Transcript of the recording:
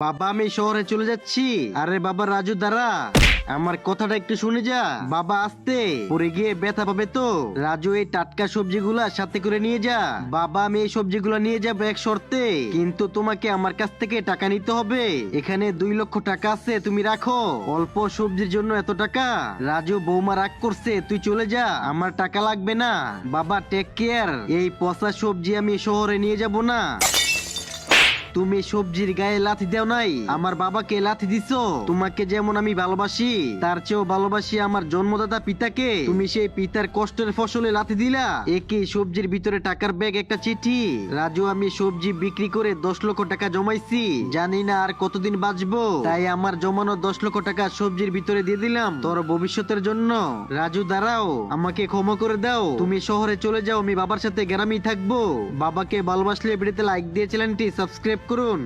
বাবা আমি শহরে চলে যাচ্ছি। আরে বাবা রাজু দাঁড়া, আমার কথাটা একটু শুনে যা। বাবা আসতে পরে গিয়ে ব্যথা পাবে তো। রাজু এই টাটকা সবজিগুলা সাথে করে নিয়ে যা। বাবা আমি এই সবজিগুলা নিয়ে যাবো এক শর্তে, কিন্তু তোমাকে আমার কাছ থেকে টাকা নিতে হবে। এখানে 2 লক্ষ টাকা আছে, তুমি রাখো। অল্প সবজির জন্য এত টাকা? রাজু বৌমা রাগ করছে, তুই চলে যা, আমার টাকা লাগবে না। বাবা টেক কেয়ার। এই পচা সবজি আমি শহরে নিয়ে যাব না। তুমি সবজির গায়ে লাথি দাও নাই, আমার বাবাকে লাথি দিছো। তোমাকে যেমন আমি ভালোবাসি তার চেয়েও ভালোবাসি আমার জন্মদাতা পিতাকে। তুমি সেই পিতার কষ্টের ফসলে লাথি দিলা। একই সবজির ভিতরে টাকার ব্যাগ, একটা চিঠি। রাজু আমি সবজি বিক্রি করে 10 লক্ষ টাকা জমাইছি, জানি না আর কতদিন বাঁচবো, তাই আমার জমানো 10 লক্ষ টাকা সবজির ভিতরে দিয়ে দিলাম তোর ভবিষ্যতের জন্য। রাজু দাঁড়াও, আমাকে ক্ষমা করে দাও। তুমি শহরে চলে যাও, আমি বাবার সাথে গ্রামেই থাকবো। বাবাকে ভালোবাসলে ভিডিওতে লাইক দিয়ে চ্যানেলটি সাবস্ক্রাইব করুন।